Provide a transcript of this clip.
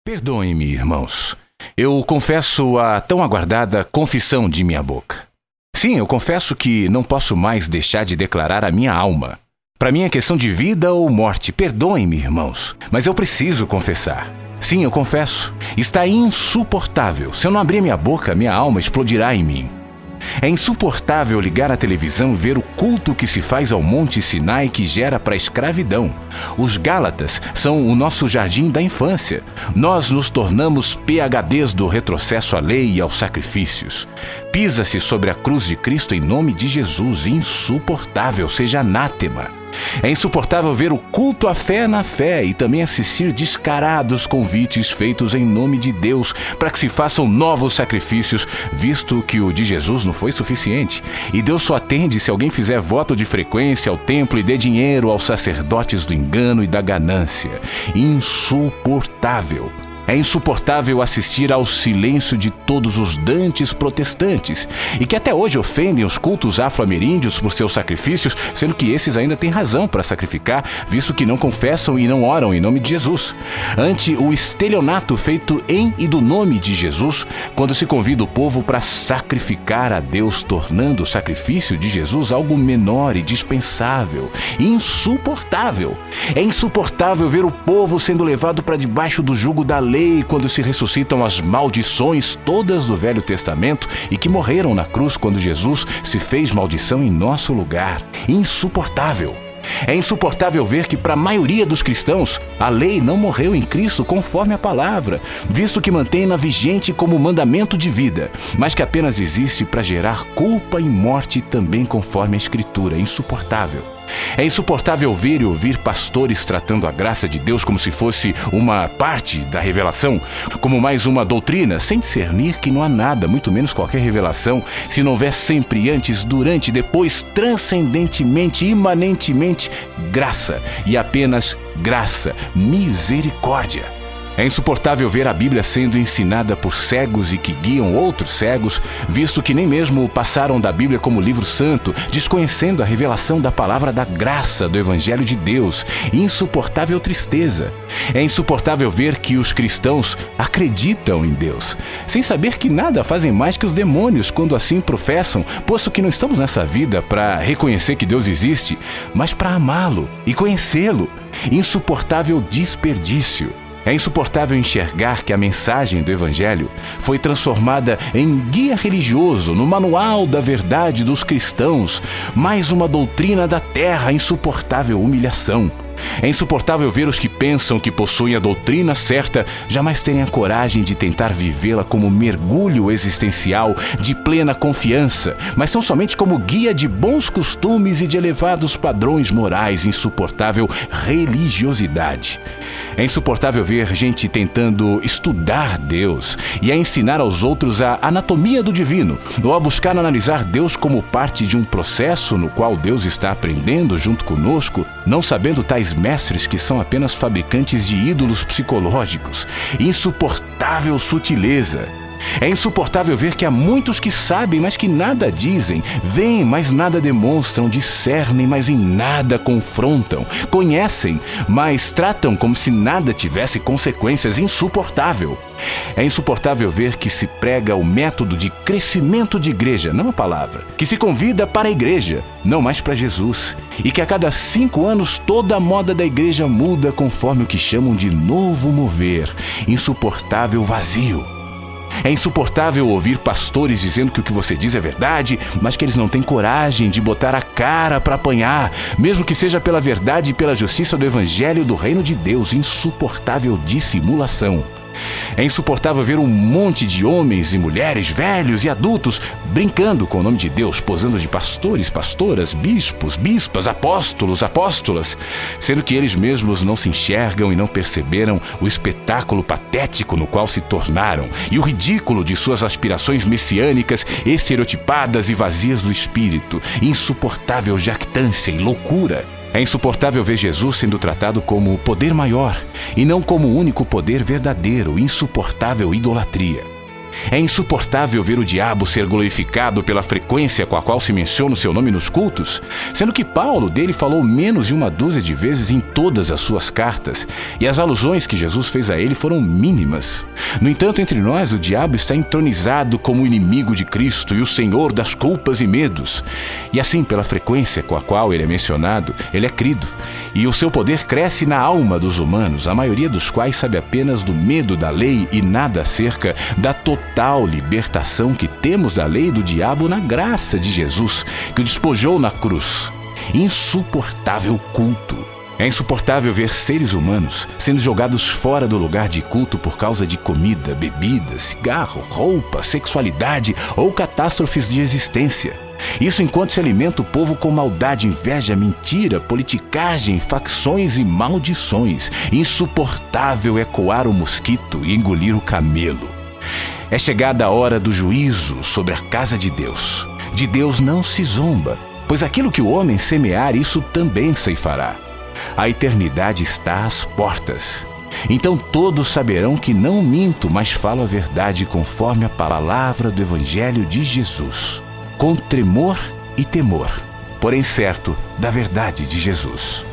Perdoem-me, irmãos. Eu confesso a tão aguardada confissão de minha boca. Sim, eu confesso que não posso mais deixar de declarar a minha alma. Para mim é questão de vida ou morte. Perdoem-me, irmãos, mas eu preciso confessar. Sim, eu confesso. Está insuportável. Se eu não abrir minha boca, minha alma explodirá em mim. É insuportável ligar a televisão e ver o culto que se faz ao Monte Sinai que gera para a escravidão. Os Gálatas são o nosso jardim da infância. Nós nos tornamos PhDs do retrocesso à lei e aos sacrifícios. Pisa-se sobre a cruz de Cristo em nome de Jesus. Insuportável, seja anátema. É insuportável ver o culto à fé na fé e também assistir descarados convites feitos em nome de Deus para que se façam novos sacrifícios, visto que o de Jesus não foi suficiente. E Deus só atende se alguém fizer voto de frequência ao templo e dê dinheiro aos sacerdotes do engano e da ganância. Insuportável. É insuportável assistir ao silêncio de todos os dantes protestantes e que até hoje ofendem os cultos afro-ameríndios por seus sacrifícios, sendo que esses ainda têm razão para sacrificar, visto que não confessam e não oram em nome de Jesus. Ante o estelionato feito em e do nome de Jesus, quando se convida o povo para sacrificar a Deus, tornando o sacrifício de Jesus algo menor e dispensável. Insuportável. É insuportável ver o povo sendo levado para debaixo do jugo da lei quando se ressuscitam as maldições todas do Velho Testamento e que morreram na cruz quando Jesus se fez maldição em nosso lugar. Insuportável. É insuportável ver que para a maioria dos cristãos a lei não morreu em Cristo conforme a palavra, visto que mantém-na vigente como mandamento de vida, mas que apenas existe para gerar culpa e morte também conforme a Escritura. Insuportável. É insuportável ver e ouvir pastores tratando a graça de Deus como se fosse uma parte da revelação, como mais uma doutrina, sem discernir que não há nada, muito menos qualquer revelação, se não houver sempre antes, durante, depois, transcendentemente, imanentemente, graça e apenas graça, misericórdia. É insuportável ver a Bíblia sendo ensinada por cegos e que guiam outros cegos, visto que nem mesmo passaram da Bíblia como livro santo, desconhecendo a revelação da palavra da graça do Evangelho de Deus. Insuportável tristeza. É insuportável ver que os cristãos acreditam em Deus, sem saber que nada fazem mais que os demônios quando assim professam, posto que não estamos nessa vida para reconhecer que Deus existe, mas para amá-lo e conhecê-lo. Insuportável desperdício. É insuportável enxergar que a mensagem do Evangelho foi transformada em guia religioso, no manual da verdade dos cristãos, mais uma doutrina da terra. Insuportável humilhação. É insuportável ver os que pensam que possuem a doutrina certa jamais terem a coragem de tentar vivê-la como mergulho existencial de plena confiança, mas são somente como guia de bons costumes e de elevados padrões morais. Insuportável religiosidade. É insuportável ver gente tentando estudar Deus e a ensinar aos outros a anatomia do divino, ou a buscar analisar Deus como parte de um processo no qual Deus está aprendendo junto conosco, não sabendo tais mestres que são apenas fabricantes de ídolos psicológicos. Insuportável sutileza. É insuportável ver que há muitos que sabem, mas que nada dizem, veem, mas nada demonstram, discernem, mas em nada confrontam, conhecem, mas tratam como se nada tivesse consequências. Insuportável. É insuportável ver que se prega o método de crescimento de igreja, não a palavra, que se convida para a igreja, não mais para Jesus, e que a cada 5 anos toda a moda da igreja muda conforme o que chamam de novo mover. Insuportável vazio. É insuportável ouvir pastores dizendo que o que você diz é verdade, mas que eles não têm coragem de botar a cara para apanhar, mesmo que seja pela verdade e pela justiça do Evangelho do Reino de Deus. Insuportável dissimulação. É insuportável ver um monte de homens e mulheres, velhos e adultos, brincando com o nome de Deus, posando de pastores, pastoras, bispos, bispas, apóstolos, apóstolas, sendo que eles mesmos não se enxergam e não perceberam o espetáculo patético no qual se tornaram e o ridículo de suas aspirações messiânicas, estereotipadas e vazias do espírito. Insuportável jactância e loucura. É insuportável ver Jesus sendo tratado como o poder maior e não como o único poder verdadeiro. Insuportável idolatria. É insuportável ver o diabo ser glorificado pela frequência com a qual se menciona o seu nome nos cultos, sendo que Paulo dele falou menos de 1/12 de vezes em todas as suas cartas, e as alusões que Jesus fez a ele foram mínimas. No entanto, entre nós, o diabo está entronizado como o inimigo de Cristo e o senhor das culpas e medos. E assim, pela frequência com a qual ele é mencionado, ele é crido, e o seu poder cresce na alma dos humanos, a maioria dos quais sabe apenas do medo da lei e nada acerca da total libertação que temos da lei do diabo na graça de Jesus, que o despojou na cruz. Insuportável culto. É insuportável ver seres humanos sendo jogados fora do lugar de culto por causa de comida, bebida, cigarro, roupa, sexualidade ou catástrofes de existência. Isso enquanto se alimenta o povo com maldade, inveja, mentira, politicagem, facções e maldições. Insuportável é coar o mosquito e engolir o camelo. É chegada a hora do juízo sobre a casa de Deus. De Deus não se zomba, pois aquilo que o homem semear, isso também ceifará. A eternidade está às portas. Então todos saberão que não minto, mas falo a verdade conforme a palavra do Evangelho de Jesus, com tremor e temor, porém certo da verdade de Jesus.